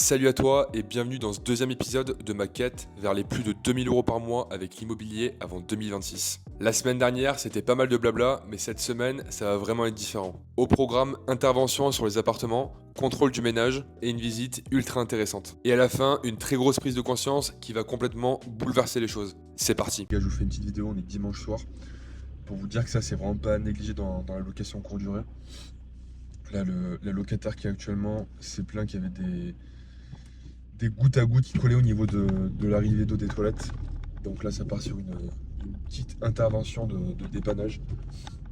Salut à toi et bienvenue dans ce deuxième épisode de ma quête vers les plus de 2000 € par mois avec l'immobilier avant 2026. La semaine dernière, c'était pas mal de blabla, mais cette semaine, ça va vraiment être différent. Au programme, intervention sur les appartements, contrôle du ménage et une visite ultra intéressante. Et à la fin, une très grosse prise de conscience qui va complètement bouleverser les choses. C'est parti. Je vous fais une petite vidéo, on est dimanche soir, pour vous dire que ça c'est vraiment pas négligé dans la location courte durée. Là, le locataire qui est actuellement s'est plaint qu'il y avait des gouttes à gouttes qui collaient au niveau de l'arrivée d'eau des toilettes. Donc là ça part sur une petite intervention de dépannage.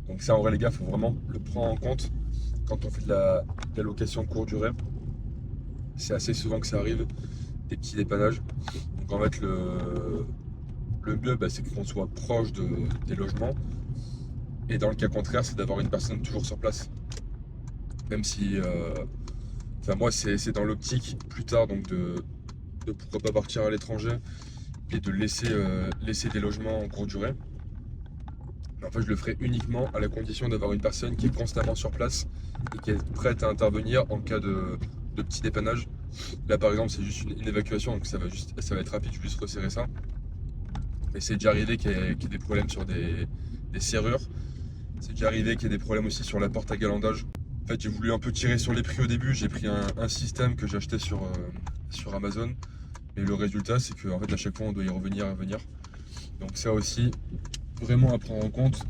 Donc ça en vrai les gars, faut vraiment le prendre en compte quand on fait de la location courte durée. C'est assez souvent que ça arrive, des petits dépannages. Donc en fait le mieux c'est qu'on soit proche des logements. Et dans le cas contraire, c'est d'avoir une personne toujours sur place. Même si moi c'est dans l'optique plus tard donc de pourquoi pas partir à l'étranger et de laisser des logements en courte durée. Mais en fait je le ferai uniquement à la condition d'avoir une personne qui est constamment sur place et qui est prête à intervenir en cas de petit dépannage. Là par exemple c'est juste une évacuation, donc ça va être rapide, je vais juste resserrer ça. Mais c'est déjà arrivé qu'il y ait des problèmes sur des serrures. C'est déjà arrivé qu'il y ait des problèmes aussi sur la porte à galandage. En fait, j'ai voulu un peu tirer sur les prix au début. J'ai pris un système que j'ai acheté sur Amazon. Et le résultat, c'est qu'en fait, à chaque fois, on doit y revenir. Donc ça aussi, vraiment à prendre en compte.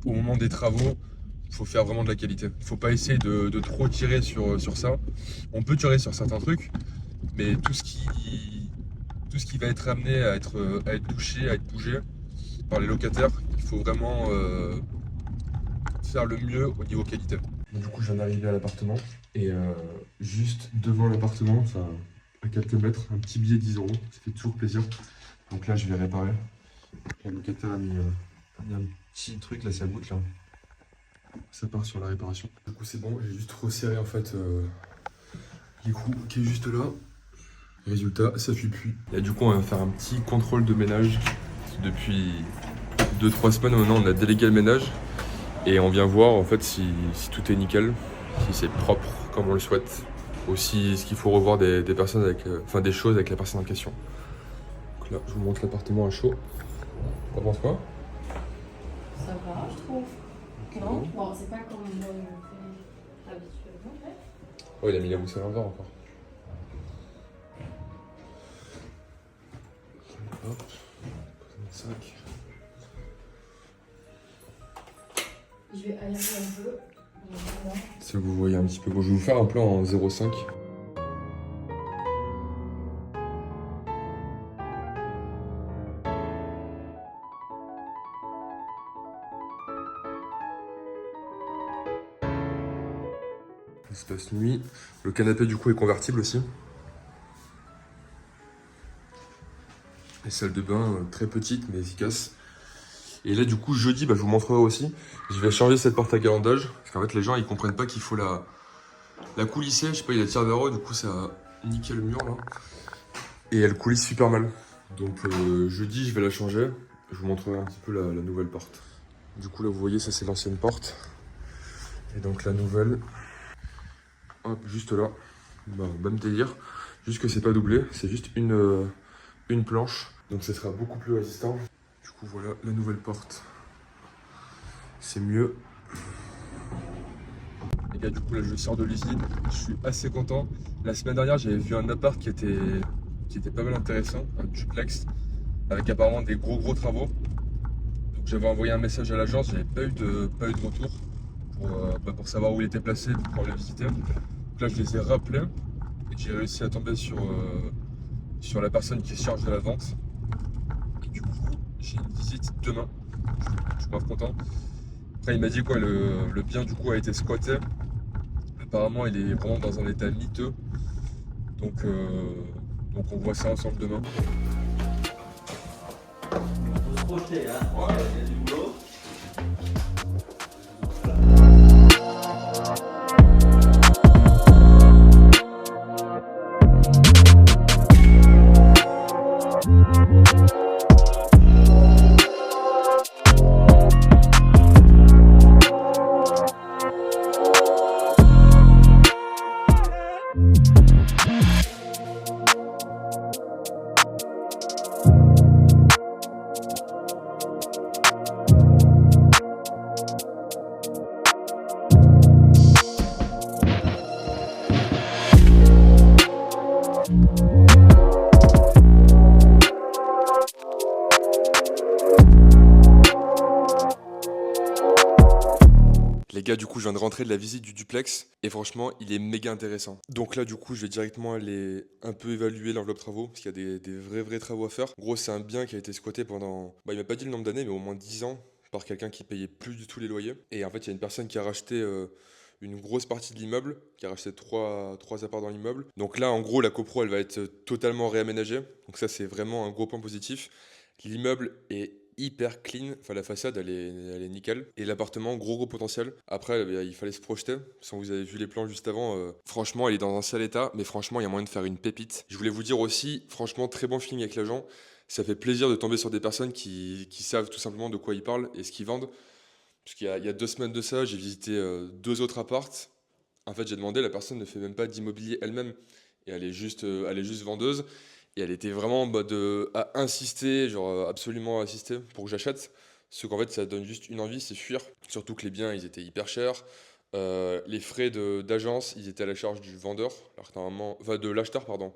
Au moment des travaux, il faut faire vraiment de la qualité. Il ne faut pas essayer de trop tirer sur ça. On peut tirer sur certains trucs, mais tout ce qui va être amené à être touché, à être bougé par les locataires, il faut vraiment faire le mieux au niveau qualité. Du coup, je viens d'arriver à l'appartement et juste devant l'appartement, enfin à quelques mètres, un petit billet de 10 €, ça fait toujours plaisir. Donc là, je vais réparer. Le locataire a mis un petit truc là, ça goûte là. Ça part sur la réparation. Du coup, c'est bon, j'ai juste resserré en fait l'écrou qui est juste là. Résultat, ça fuit plus. Là, du coup, on va faire un petit contrôle de ménage. Depuis 2-3 semaines maintenant, on a délégué le ménage. Et on vient voir en fait si tout est nickel, si c'est propre comme on le souhaite, aussi ce qu'il faut revoir des personnes des choses avec la personne en question. Donc là, je vous montre l'appartement à chaud. T'en penses quoi? Ça va, je trouve. Okay. Non, bon, c'est pas comme on le fait habituellement. Oh, il a mis la mousse à l'envers encore. Hop, poser notre sac. Je vais aérer un peu. Si vous voyez un petit peu, bon, je vais vous faire un plan en 0,5. Espace nuit. Le canapé du coup est convertible aussi. Et salle de bain très petite mais efficace. Et là du coup jeudi, je vous montrerai aussi, je vais changer cette porte à galandage. Parce qu'en fait les gens ils comprennent pas qu'il faut la coulisser, je sais pas, il la tire vers eux, du coup ça a niqué le mur là. Et elle coulisse super mal. Donc jeudi je vais la changer, je vous montrerai un petit peu la nouvelle porte. Du coup là vous voyez ça c'est l'ancienne porte. Et donc la nouvelle, hop, juste là, même délire. Juste que c'est pas doublé, c'est juste une planche. Donc ça sera beaucoup plus résistant. Du coup voilà la nouvelle porte, c'est mieux. Les gars, du coup là je sors de l'usine, je suis assez content. La semaine dernière j'avais vu un appart qui était pas mal intéressant, un duplex avec apparemment des gros travaux. Donc j'avais envoyé un message à l'agence, j'avais pas eu de retour pour savoir où il était placé pour pouvoir le visiter. Donc là je les ai rappelés et j'ai réussi à tomber sur la personne qui se charge de la vente. Et du coup j'ai une visite demain, je suis grave content. Après il m'a dit quoi, le bien du coup a été squatté. Apparemment il est vraiment dans un état miteux. Donc on voit ça ensemble demain. Faut se projeter, hein. Ouais. Il y a du boulot. Les gars, du coup, je viens de rentrer de la visite du duplex et franchement, il est méga intéressant. Donc là, du coup, je vais directement aller un peu évaluer l'enveloppe travaux parce qu'il y a des vrais travaux à faire. En gros, c'est un bien qui a été squatté pendant, il m'a pas dit le nombre d'années, mais au moins 10 ans par quelqu'un qui payait plus du tout les loyers. Et en fait, il y a une personne qui a racheté une grosse partie de l'immeuble, qui a racheté trois apparts dans l'immeuble. Donc là, en gros, la copro, elle va être totalement réaménagée. Donc ça, c'est vraiment un gros point positif. L'immeuble est hyper clean, enfin la façade elle est nickel. Et l'appartement, gros potentiel. Après, il fallait se projeter. Si vous avez vu les plans juste avant, franchement, elle est dans un sale état, mais franchement, il y a moyen de faire une pépite. Je voulais vous dire aussi, franchement, très bon feeling avec l'agent. Ça fait plaisir de tomber sur des personnes qui savent tout simplement de quoi ils parlent et ce qu'ils vendent. Parce qu'il y a 2 semaines de ça, j'ai visité 2 autres appartes. En fait, j'ai demandé, la personne ne fait même pas d'immobilier elle-même. Et elle est juste vendeuse. Et elle était vraiment en mode à insister, genre absolument insister pour que j'achète. Parce qu'en fait, ça donne juste une envie, c'est fuir. Surtout que les biens, ils étaient hyper chers. Les frais d'agence, ils étaient à la charge du vendeur, alors que normalement, enfin de l'acheteur, pardon.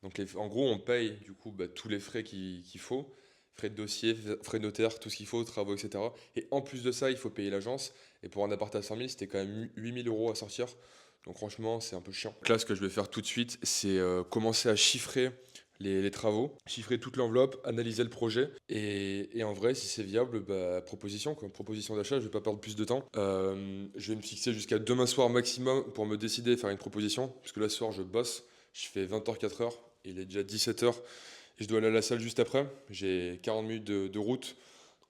Donc en gros, on paye du coup tous les frais qu'il faut. Frais de dossier, frais de notaire, tout ce qu'il faut, travaux, etc. Et en plus de ça, il faut payer l'agence. Et pour un appart à 100 000, c'était quand même 8 000 euros à sortir. Donc franchement, c'est un peu chiant. Donc là, ce que je vais faire tout de suite, c'est commencer à chiffrer les travaux, chiffrer toute l'enveloppe, analyser le projet. Et en vrai, si c'est viable, bah, proposition, quoi. Proposition d'achat, je vais pas perdre plus de temps. Je vais me fixer jusqu'à demain soir maximum pour me décider et faire une proposition. Parce que là, ce soir, je bosse. Je fais 20h, 4h. Il est déjà 17h. Et je dois aller à la salle juste après. J'ai 40 minutes de route.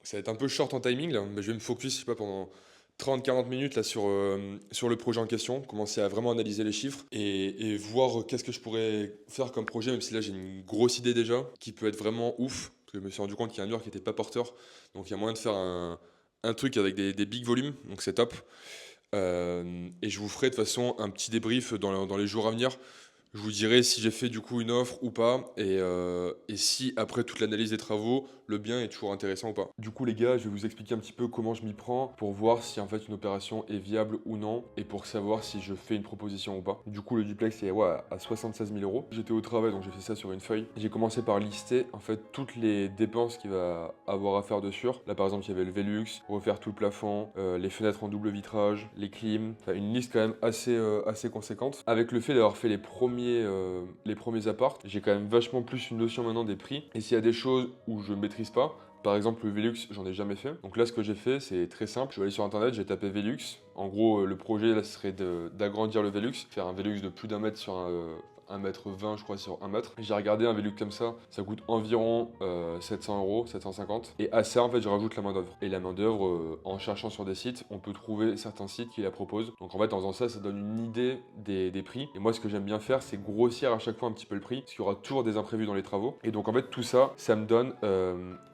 Ça va être un peu short en timing là, mais je vais me focus, je sais pas, pendant 30-40 minutes là sur le projet en question, commencer à vraiment analyser les chiffres et voir qu'est-ce que je pourrais faire comme projet, même si là j'ai une grosse idée déjà, qui peut être vraiment ouf, parce que je me suis rendu compte qu'il y a un mur qui n'était pas porteur, donc il y a moyen de faire un truc avec des big volumes, donc c'est top. Et je vous ferai de toute façon un petit débrief dans les jours à venir. Je vous dirai si j'ai fait du coup une offre ou pas et si après toute l'analyse des travaux, le bien est toujours intéressant ou pas. Du coup les gars, je vais vous expliquer un petit peu comment je m'y prends pour voir si en fait une opération est viable ou non et pour savoir si je fais une proposition ou pas. Du coup le duplex est à 76 000 euros. J'étais au travail donc j'ai fait ça sur une feuille. J'ai commencé par lister en fait toutes les dépenses qu'il va avoir à faire dessus. Là par exemple il y avait le Velux, refaire tout le plafond, les fenêtres en double vitrage, les clims, enfin une liste quand même assez conséquente. Avec le fait d'avoir fait les premiers apparts, j'ai quand même vachement plus une notion maintenant des prix. Et s'il y a des choses où je maîtrise pas, par exemple le Velux, j'en ai jamais fait. Donc là ce que j'ai fait c'est très simple, je vais aller sur internet, j'ai tapé Velux. En gros le projet là serait d'agrandir le Velux, faire un Velux de plus d'1 mètre sur 1,20 m je crois sur 1 mètre. J'ai regardé un Velux comme ça coûte environ 700 euros, 750. Et à ça en fait je rajoute la main d'œuvre. Et la main d'œuvre en cherchant sur des sites, on peut trouver certains sites qui la proposent. Donc en fait en faisant ça, ça donne une idée des prix. Et moi ce que j'aime bien faire c'est grossir à chaque fois un petit peu le prix, parce qu'il y aura toujours des imprévus dans les travaux. Et donc en fait tout ça, ça me donne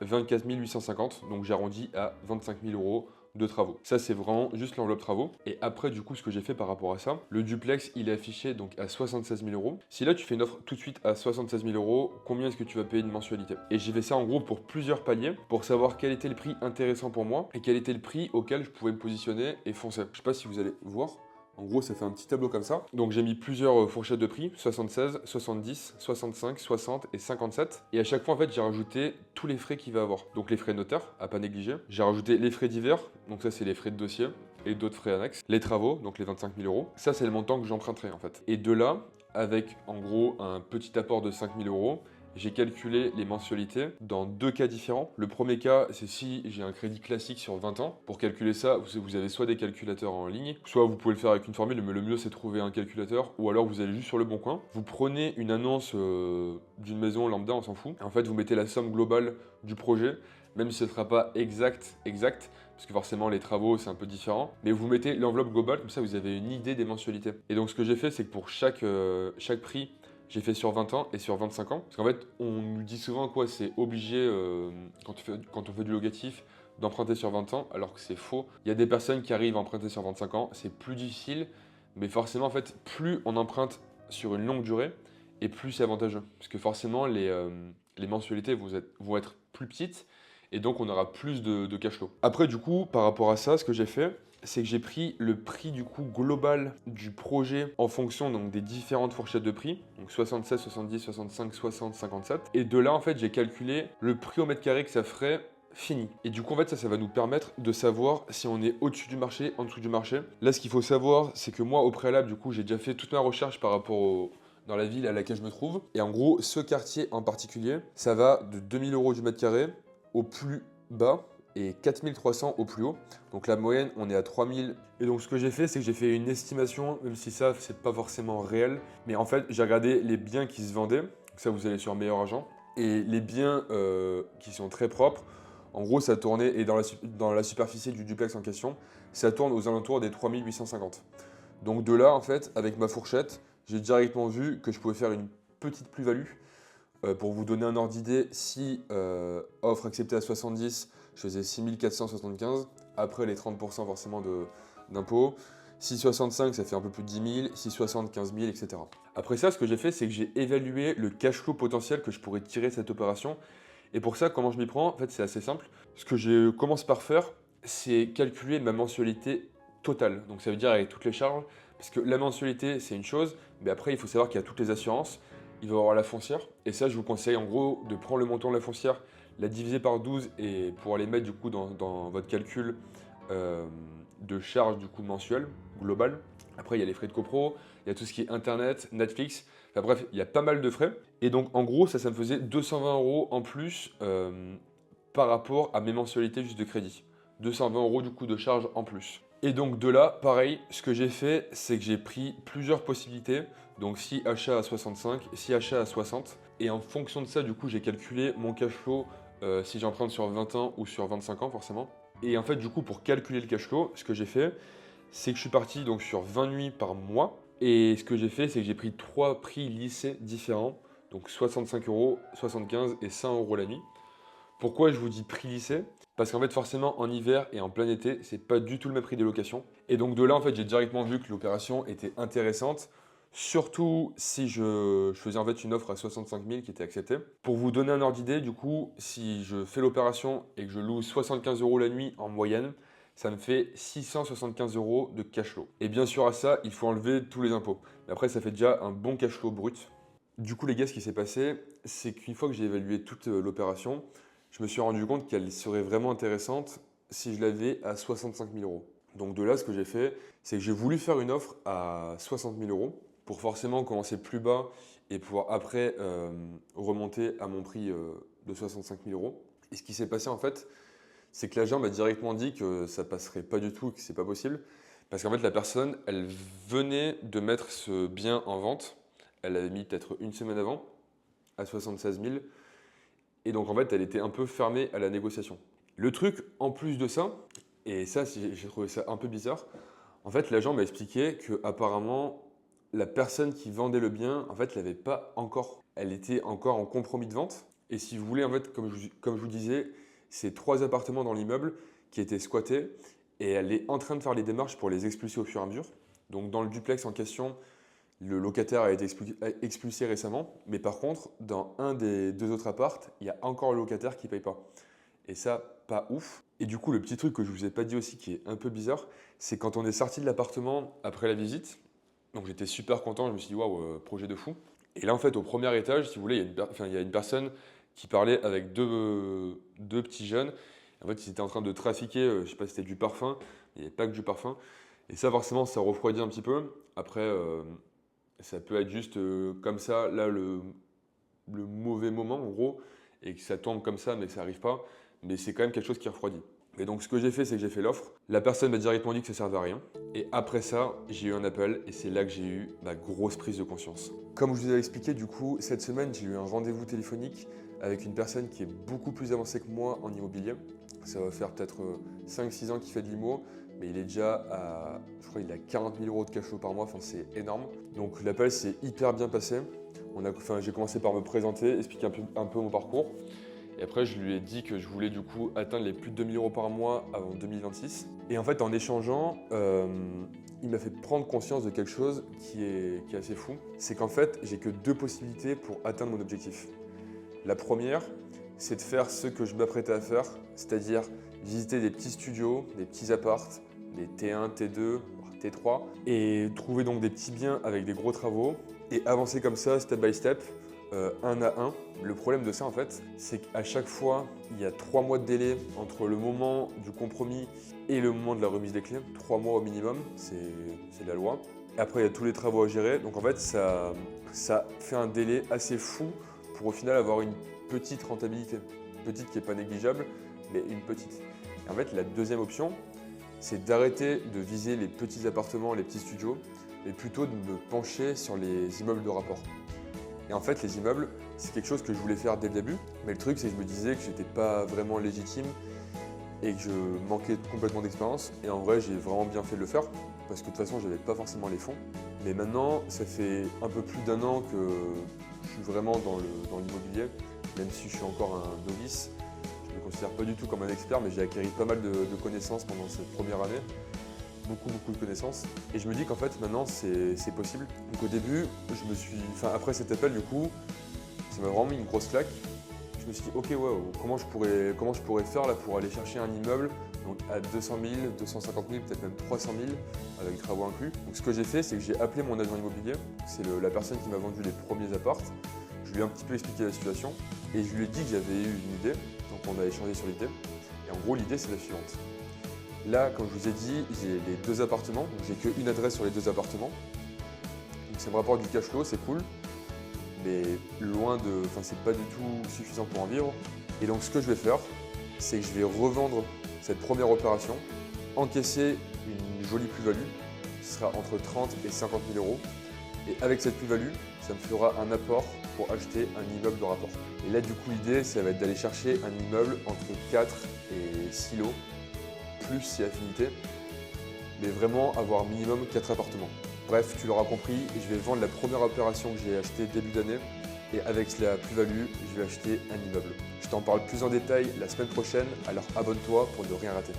24 850. Donc j'arrondis à 25 000 euros de travaux. Ça c'est vraiment juste l'enveloppe travaux. Et après du coup ce que j'ai fait par rapport à ça, le duplex il est affiché donc à 76 000 euros. Si là tu fais une offre tout de suite à 76 000 euros, combien est-ce que tu vas payer de mensualité? Et j'ai fait ça en gros pour plusieurs paliers, pour savoir quel était le prix intéressant pour moi et quel était le prix auquel je pouvais me positionner et foncer. Je sais pas si vous allez voir. En gros, ça fait un petit tableau comme ça. Donc j'ai mis plusieurs fourchettes de prix, 76, 70, 65, 60 et 57. Et à chaque fois, en fait, j'ai rajouté tous les frais qu'il va avoir. Donc les frais notaires, à pas négliger. J'ai rajouté les frais divers, donc ça c'est les frais de dossier et d'autres frais annexes. Les travaux, donc les 25 000 euros. Ça c'est le montant que j'emprunterai en fait. Et de là, avec en gros un petit apport de 5 000 euros, j'ai calculé les mensualités dans 2 cas différents. Le premier cas, c'est si j'ai un crédit classique sur 20 ans. Pour calculer ça, vous avez soit des calculateurs en ligne, soit vous pouvez le faire avec une formule, mais le mieux c'est de trouver un calculateur, ou alors vous allez juste sur Le Bon Coin. Vous prenez une annonce d'une maison lambda, on s'en fout. En fait, vous mettez la somme globale du projet, même si ce ne sera pas exact, parce que forcément les travaux c'est un peu différent, mais vous mettez l'enveloppe globale, comme ça vous avez une idée des mensualités. Et donc ce que j'ai fait, c'est que pour chaque prix, j'ai fait sur 20 ans et sur 25 ans. Parce qu'en fait, on nous dit souvent quoi, c'est obligé, quand on fait du locatif, d'emprunter sur 20 ans, alors que c'est faux. Il y a des personnes qui arrivent à emprunter sur 25 ans, c'est plus difficile, mais forcément, en fait, plus on emprunte sur une longue durée est plus avantageux. Parce que forcément, les mensualités vont être plus petites et donc on aura plus de cash flow. Après, du coup, par rapport à ça, ce que j'ai fait, c'est que j'ai pris le prix du coup global du projet en fonction donc des différentes fourchettes de prix, donc 76, 70, 65, 60, 57. Et de là, en fait, j'ai calculé le prix au mètre carré que ça ferait fini. Et du coup, en fait, ça va nous permettre de savoir si on est au-dessus du marché, en dessous du marché. Là, ce qu'il faut savoir, c'est que moi, au préalable, du coup, j'ai déjà fait toute ma recherche par rapport dans la ville à laquelle je me trouve. Et en gros, ce quartier en particulier, ça va de 2000 € du mètre carré au plus bas et 4300 au plus haut. Donc la moyenne, on est à 3000. Et donc ce que j'ai fait, c'est que j'ai fait une estimation, même si ça, c'est pas forcément réel. Mais en fait, j'ai regardé les biens qui se vendaient. Donc ça, vous allez sur Meilleur Agent. Et les biens qui sont très propres, en gros, ça tournait, et dans la superficie du duplex en question, ça tourne aux alentours des 3850. Donc de là, en fait, avec ma fourchette, j'ai directement vu que je pouvais faire une petite plus-value. Pour vous donner un ordre d'idée, si offre acceptée à 70, je faisais 6475, après les 30% forcément d'impôts. 6,65, ça fait un peu plus de 10 000, 6,60, 15 000, etc. Après ça, ce que j'ai fait, c'est que j'ai évalué le cash flow potentiel que je pourrais tirer de cette opération. Et pour ça, comment je m'y prends? En fait, c'est assez simple. Ce que je commence par faire, c'est calculer ma mensualité totale. Donc ça veut dire avec toutes les charges, parce que la mensualité, c'est une chose, mais après, il faut savoir qu'il y a toutes les assurances. Il va y avoir la foncière. Et ça, je vous conseille en gros de prendre le montant de la foncière, la diviser par 12 et pour aller mettre du coup dans votre calcul de charge du coup mensuel, global. Après, il y a les frais de copro, il y a tout ce qui est internet, Netflix. Enfin bref, il y a pas mal de frais. Et donc en gros, ça me faisait 220 € en plus par rapport à mes mensualités juste de crédit. 220 € du coup de charge en plus. Et donc de là, pareil, ce que j'ai fait, c'est que j'ai pris plusieurs possibilités. Donc si achat à 65, si achat à 60. Et en fonction de ça, du coup, j'ai calculé mon cash flow si j'emprunte sur 20 ans ou sur 25 ans forcément. Et en fait, du coup, pour calculer le cash flow, ce que j'ai fait, c'est que je suis parti donc sur 20 nuits par mois. Et ce que j'ai fait, c'est que j'ai pris 3 prix lycée différents. Donc 65 €, 75 et 100 € la nuit. Pourquoi je vous dis prix lycée? Parce qu'en fait, forcément, en hiver et en plein été, c'est pas du tout le même prix des locations. Et donc de là, en fait, j'ai directement vu que l'opération était intéressante. Surtout si je faisais en fait une offre à 65 000 qui était acceptée. Pour vous donner un ordre d'idée, du coup, si je fais l'opération et que je loue 75 € la nuit en moyenne, ça me fait 675 € de cash flow. Et bien sûr à ça, il faut enlever tous les impôts. Mais après, ça fait déjà un bon cash flow brut. Du coup, les gars, ce qui s'est passé, c'est qu'une fois que j'ai évalué toute l'opération, je me suis rendu compte qu'elle serait vraiment intéressante si je l'avais à 65 000 €. Donc de là, ce que j'ai fait, c'est que j'ai voulu faire une offre à 60 000 € pour forcément commencer plus bas et pouvoir après remonter à mon prix de 65 000 €. Et ce qui s'est passé en fait, c'est que l'agent m'a directement dit que ça passerait pas du tout, que c'est pas possible. Parce qu'en fait, la personne, elle venait de mettre ce bien en vente. Elle l'avait mis peut-être une semaine avant, à 76 000. Et donc en fait, elle était un peu fermée à la négociation. Le truc, en plus de ça, et ça, j'ai trouvé ça un peu bizarre, en fait, l'agent m'a expliqué que apparemment, la personne qui vendait le bien, en fait, l'avait pas encore. Elle était encore en compromis de vente. Et si vous voulez, en fait, comme je vous disais, c'est 3 appartements dans l'immeuble qui étaient squattés et elle est en train de faire les démarches pour les expulser au fur et à mesure. Donc dans le duplex en question, le locataire a été expulsé récemment, mais par contre, dans un des 2 autres appartes, il y a encore le locataire qui ne paye pas. Et ça, pas ouf. Et du coup, le petit truc que je ne vous ai pas dit aussi qui est un peu bizarre, c'est quand on est sorti de l'appartement après la visite, donc j'étais super content, je me suis dit waouh, projet de fou. Et là en fait, au premier étage, si vous voulez, il y a une personne qui parlait avec deux petits jeunes. En fait, ils étaient en train de trafiquer, je ne sais pas si c'était du parfum, il n'y avait pas que du parfum. Et ça, forcément, ça refroidit un petit peu. Après, ça peut être juste comme ça, là, le mauvais moment, en gros, et que ça tombe comme ça, mais que ça n'arrive pas. Mais c'est quand même quelque chose qui refroidit. Et donc, ce que j'ai fait, c'est que j'ai fait l'offre. La personne m'a directement dit que ça ne servait à rien. Et après ça, j'ai eu un appel et c'est là que j'ai eu ma grosse prise de conscience. Comme je vous ai expliqué, du coup, cette semaine, j'ai eu un rendez-vous téléphonique avec une personne qui est beaucoup plus avancée que moi en immobilier. Ça va faire peut-être 5-6 ans qu'il fait de l'IMO, mais il est déjà à, je crois, il a 40 000 € de cash flow par mois, enfin c'est énorme. Donc l'appel s'est hyper bien passé. J'ai commencé par me présenter, expliquer un peu mon parcours. Et après, je lui ai dit que je voulais du coup atteindre les plus de 2000 € par mois avant 2026. Et en fait, en échangeant, il m'a fait prendre conscience de quelque chose qui est assez fou. C'est qu'en fait, j'ai que 2 possibilités pour atteindre mon objectif. La première, c'est de faire ce que je m'apprêtais à faire, c'est-à-dire visiter des petits studios, des petits apparts, des T1, T2, voire T3, et trouver donc des petits biens avec des gros travaux, et avancer comme ça, step by step, un à un. Le problème de ça, en fait, c'est qu'à chaque fois, il y a 3 mois de délai entre le moment du compromis et le moment de la remise des clés. 3 mois au minimum, c'est la loi. Et après, il y a tous les travaux à gérer. Donc en fait, ça fait un délai assez fou pour au final avoir une petite rentabilité. Petite qui n'est pas négligeable, mais une petite. Et en fait, la deuxième option, c'est d'arrêter de viser les petits appartements, les petits studios, mais plutôt de me pencher sur les immeubles de rapport. Et en fait, les immeubles, c'est quelque chose que je voulais faire dès le début, mais le truc, c'est que je me disais que j'étais pas vraiment légitime et que je manquais complètement d'expérience. Et en vrai, j'ai vraiment bien fait de le faire, parce que de toute façon, j'avais pas forcément les fonds. Mais maintenant, ça fait un peu plus d'1 an que je suis vraiment dans l'immobilier, même si je suis encore un novice. Je ne me considère pas du tout comme un expert, mais j'ai acquis pas mal de connaissances pendant cette première année. Beaucoup de connaissances. Et je me dis qu'en fait, maintenant, c'est possible. Donc au début, après cet appel, du coup, ça m'a vraiment mis une grosse claque. Je me suis dit, ok, ouais, comment je pourrais faire là pour aller chercher un immeuble donc à 200 000, 250 000, peut-être même 300 000, avec travaux inclus. Donc ce que j'ai fait, c'est que j'ai appelé mon agent immobilier. C'est la personne qui m'a vendu les premiers apparts. Je lui ai un petit peu expliqué la situation et je lui ai dit que j'avais eu une idée. Donc on a échangé sur l'idée. Et en gros, l'idée, c'est la suivante. Là, comme je vous ai dit, j'ai les 2 appartements. Donc j'ai qu'une adresse sur les 2 appartements. Donc ça me rapporte du cash flow, c'est cool. Mais c'est pas du tout suffisant pour en vivre. Et donc ce que je vais faire, c'est que je vais revendre cette première opération, encaisser une jolie plus-value, ce sera entre 30 et 50 000 €. Et avec cette plus-value, ça me fera un apport pour acheter un immeuble de rapport. Et là, du coup, l'idée, ça va être d'aller chercher un immeuble entre 4 et 6 lots, plus si affinité, mais vraiment avoir minimum 4 appartements. Bref, tu l'auras compris, je vais vendre la première opération que j'ai achetée début d'année et avec la plus-value, je vais acheter un immeuble. Je t'en parle plus en détail la semaine prochaine, alors abonne-toi pour ne rien rater.